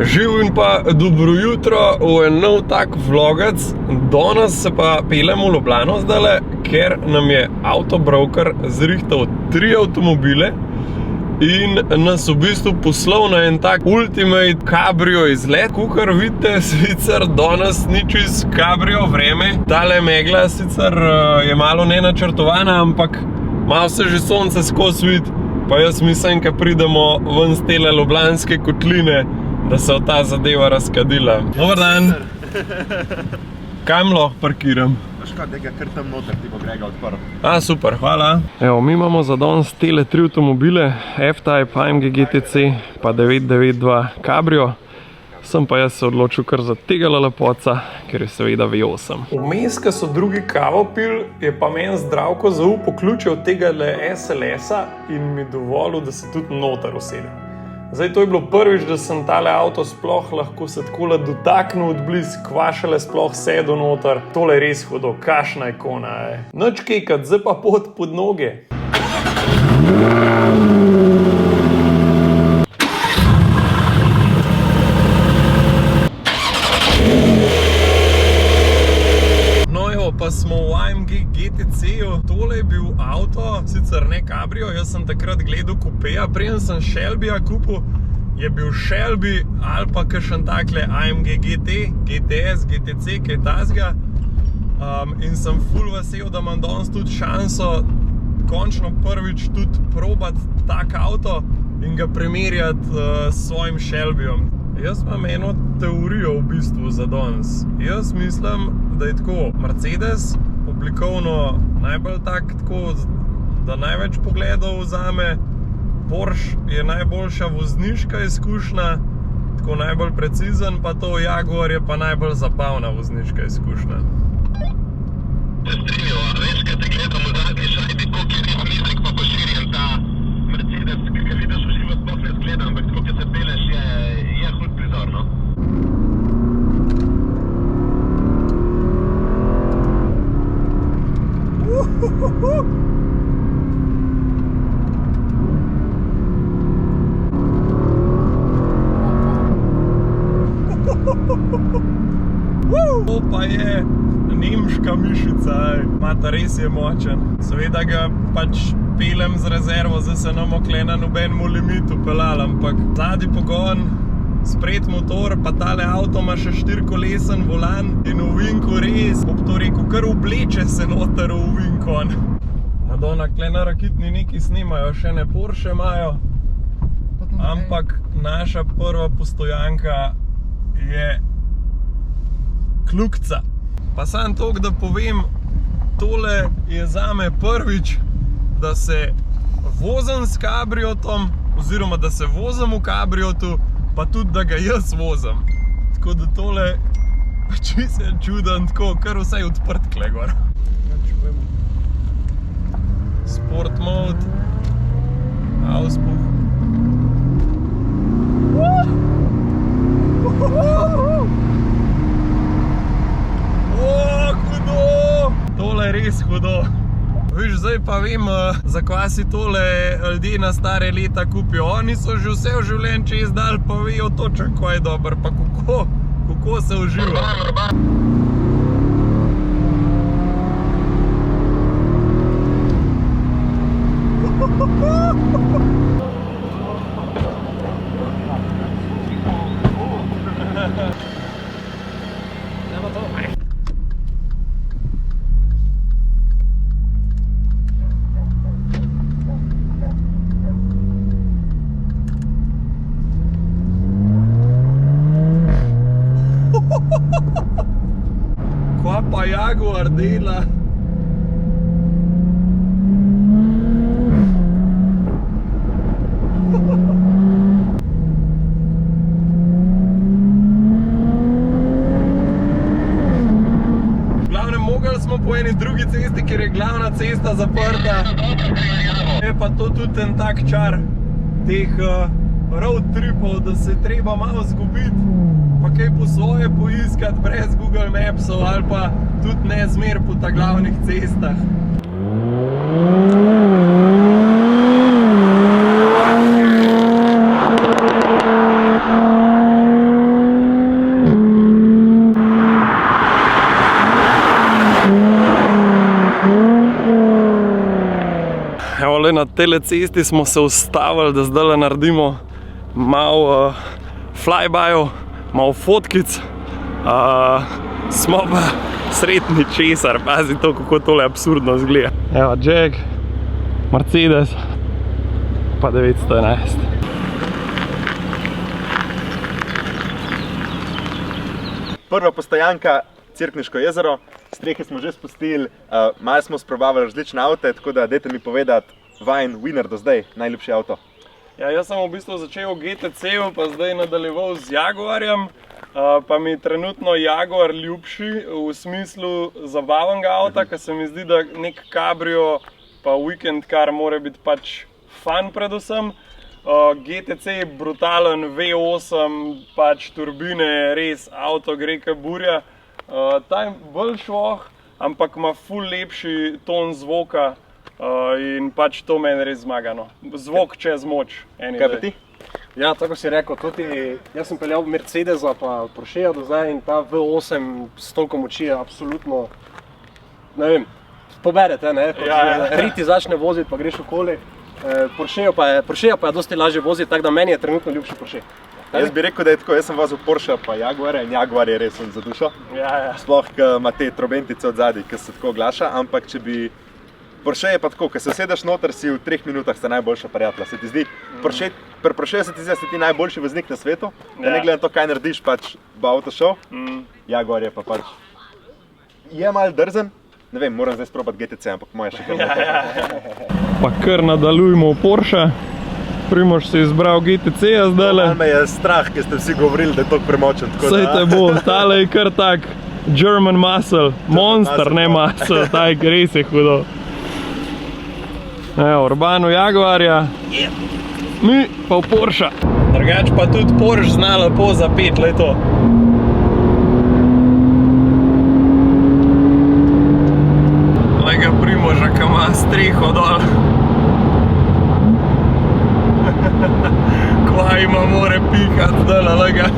Živ in pa dobro jutro v en nov tak vlogac. Danes se pa pelemo v Ljubljano zdajle, ker nam je avtobroker zrihtal 3 avtomobile in nas v bistvu poslal na en tak ultimate cabrio izlet. Kakor vidite, sicer danes ni čist cabrio vreme. Tale megla sicer je malo nenačrtovana, ampak malo se že sonce skozi vidi. Pa jaz mislim, ko pridemo ven z tele ljubljanske kotline, da se je ta zadeva razkadila. Dobar dan! Kam lahko parkiram? Škaj, da ga kar tam noter, ti bo Grega odprl. Super, hvala. Evo, mi imamo za danes tele 3 avtomobile, F-Type, AMG GTC, pa 992 Cabrio. Sem pa jaz se odločil kar za tega lepoca, ker je seveda V8. Vmes, ko so drugi kavo pil, je pa meni Zdravko zaupal ključe od tega SLS-a in mi dovolil, da se tudi noter usedem. Zdaj, to je bilo prvič, da sem tale avto sploh lahko se takole dotaknil od blizu, kvašele sploh sedel noter. Tole je res hudo, kašna ikona je. Nič kekat, zdaj pa pot pod noge. Pa smo v AMG GTC-ju. Tole je bil avto, sicer ne Cabrio, jaz sem takrat gledal kupeja, preden sem Shelbyja kupil, je bil Shelby ali pa kakšen takle AMG GT, GTS, GTC, kaj tazga. In sem ful vesel, da imam danes tudi šanso končno prvič tudi probati tak avto in ga primerjati s svojim Shelbyjem. Jaz imam eno teorijo v bistvu za danes. Jaz mislim, da je tako Mercedes oblikovno najbolj tako, da največ pogledov vzame. Porsche je najboljša vozniška izkušnja, tako najbolj precizen, pa to Jaguar je pa najbolj zabavna vozniška izkušnja. Se strinjal, a veš, kad te gledam v zadnji šajbi, koliko je res nizek pa poširjen ta Mercedes, kakor vidiš v život, sploh ne zgleda, ampak tako, kad se peleš, je hud prizor, no? To pa je nemška mišica, mata res je močen. Seveda ga pač pelem z rezervo, zdaj se nam okle na nobenemu limitu pelal, ampak zadnji pogon, spred motor, pa tale avto ima še 4-kolesen volan in ovinku res, ob to rekel, kar obleče se noter v ovinkon. Madonna, kle na Rakitni neki snimajo, še ne Porsche imajo, ampak naša prva postojanka je Klukca. Pa samo toliko, da povem, tole je zame prvič, da se vozim s kabriotom, oziroma da se vozim v kabriotu, pa tudi da ga jaz vozim. Tako da tole čisto je čuden, tako kar vsaj odprt kle gor. Sport mode, auspuh. Hudo! Tole je res hudo. Viš, zdaj pa vem, zakaj si tole ljudje na stare leta kupijo. Oni so že vse v življenju čez dal, pa vejo točno, ko je dober, pa kako se uživa. Kva pa Jaguar dela? V glavnem, mogli smo po eni drugi cesti, ker je glavna cesta zaprta. Je pa to tudi en tak čar teh road tripov, da se treba malo zgubiti, pa kaj po svoje poiskati brez Google Mapsov ali pa tudi ne zmer po ta glavnih cestah. le na telecesti smo se ustavili, da zdaj naredimo malo flybyov, malo fotkic. Smo pa sretni česar, pazi to, kako tole absurdno zgleda. Evo, Jag, Mercedes, pa 911. Prva postojanka, Cerkniško jezero. Strehe smo že spustili, malo smo sprobavali različne avte, tako da dajte mi povedati, vajen winner do zdaj, najljubši avto. Ja, jaz sem v bistvu začel v GTC-u, pa zdaj nadaljeval z Jaguarjem. Pa mi je trenutno Jaguar ljubši v smislu zabavnega avta, ker se mi zdi, da nek cabrio pa weekend car mora biti pač fun predvsem. GTC je brutalen, V8, pač turbine, res avto gre ka burja. Ta je bolj švoh, ampak ima ful lepši ton zvoka in pač to meni res zmaga, no. Zvok čez moč. Kaj pa ti? Ja, tako si rekel, tudi jaz sem peljal Mercedesa pa Porschea do zdaj in ta V8 s toliko moči je absolutno, ne vem, poberete, ne? Riti začne voziti pa greš okoli. Porschea pa je dosti lažje voziti, tako da meni je trenutno ljubši Porsche. Jaz bi rekel, da je tako, jaz sem vozil Porsche pa Jaguare in Jaguar je res za dušo. Sploh, ko ima te trobentice od zadaj, ki se tako oglaša, ampak če bi Porsche je pa tako, ko se sedeš noter, si v 3 minutah sta najboljša prijatelja. Se ti zdi, pri Porsche se ti zdi, da si ti najboljši voznik na svetu, da ne glede na to, kaj narediš, pač bo avto šel. Jaguar je pa pač, je malo drzen, ne vem, moram zdaj sprobati GTC, ampak moja še kar nekaj. Pa kar nadaljujemo v Porsche. Primož si izbral GTC-ja zdajle. Malo me je strah, ker ste vsi govorili, da je toliko premočen. Saj te bo, tale je kar tak German muscle, monster, ne muscle, taj res je hudo. Evo, Urbano Jaguarja, mi pa v Porsche. Drugač pa tudi Porsche zna lepo zapeti, le to. Le ga Primoža, ki ima streho dol. Kva ima more pikat dol, le ga.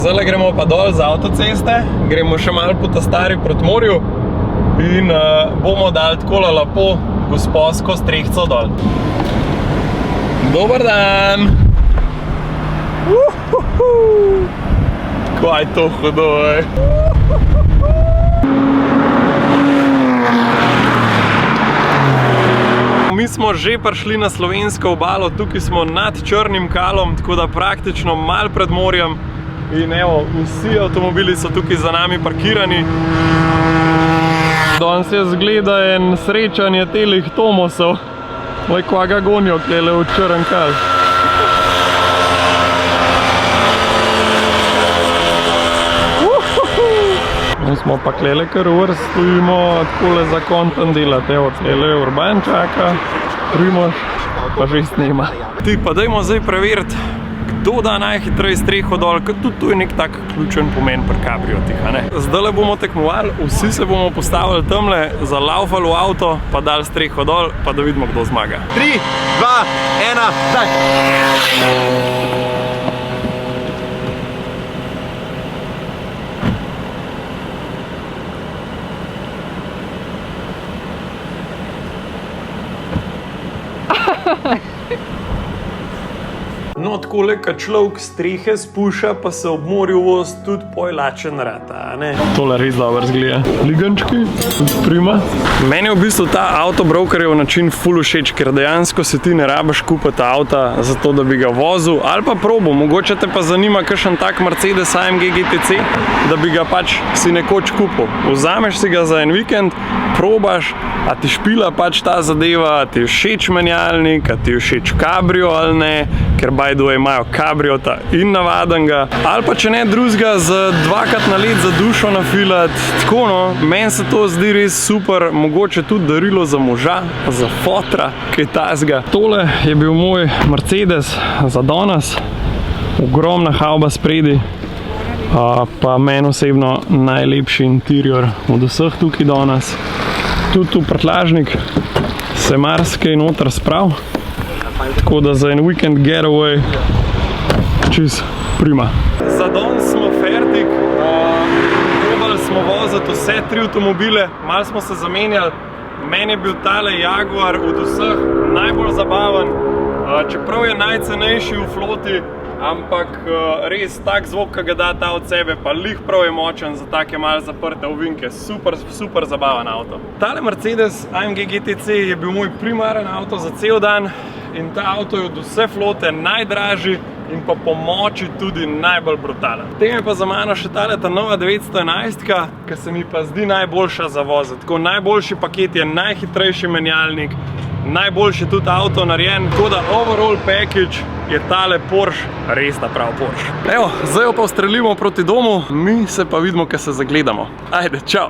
Zdaj gremo pa dol z avtoceste, gremo še malo po ta stari proti morju in bomo dali takole lepo gosposko strehco dol. Dober dan! Kaj je to hudo, Mi smo že prišli na slovensko obalo, tukaj smo nad Črnim Kalom, tako da praktično malo pred morjem. In evo, vsi avtomobili so tukaj za nami parkirani. Danes je zgleda en srečanje telih Tomosov. Oj, kva ga gonijo, kjele v Črn Kal. Mi smo pa klele kar vrst, stojimo takole za kontent delati. Evo, tlele Urban čaka, Primož pa že snima. Ti pa dajmo zdaj preveriti, kdo da najhitreje streho dol, ker tudi tu je nek tak ključen pomen pri kabriotih, a ne? Zdajle bomo tekmovali, vsi se bomo postavili tamle, zalaufali v avto, pa dali streho dol, pa da vidimo, kdo zmaga. 3, 2, 1, zdaj! No, takole, ko človek strehe spuša, pa se ob morju voz tudi pojlačen rata, a ne? Tole res dobro zgleda. Ligančki, prima. Meni je v bistvu ta avtobrokerjev način ful všeč, ker dejansko se ti ne rabiš kupiti avta zato, da bi ga vozil, ali pa probo. Mogoče te pa zanima kakšen tak Mercedes AMG GTC, da bi ga pač si nekoč kupil. Vzameš si ga za en vikend, probaš, a ti špila pač ta zadeva, a ti je všeč menjalnik, a ti je všeč kabrio ali ne, ker by the way imajo kabriota in navadenga, ali pa če ne drugega z dvakrat na let za dušo nafilat. Tako no, meni se to zdi res super, mogoče tudi darilo za moža, za fotra, kaj tasga. Tole je bil moj Mercedes za danes, ogromna havba spredi, pa meni osebno najlepši interior od vseh tukaj danes. Tudi tu prtljažnik se marsikaj noter sprav. Tako da za en weekend getaway čist prima. Za danes smo fertik. Probali smo voziti vse 3 avtomobile, malo smo se zamenjali. Meni je bil tale Jaguar od vseh najbolj zabaven, čeprav je najcenejši v floti, ampak res tak zvok, ki ga da ta od sebe, pa lih prav je močen za take malo zaprte ovinke. Super zabaven avto. Tale Mercedes AMG GTC je bil moj primaren avto za cel dan in ta avto je od vse flote najdražji in pa po moči tudi najbolj brutalen. Potem je pa za mano še tale ta nova 911-ka, ki se mi pa zdi najboljša za voziti. Tako najboljši paket je najhitrejši menjalnik, najboljši tudi avto narejen, tako da overall package je tale Porsche res ta prav Porsche. Evo, zdaj jo pa ustrelimo proti domu, mi se pa vidimo, ko se zagledamo. Ajde, čau!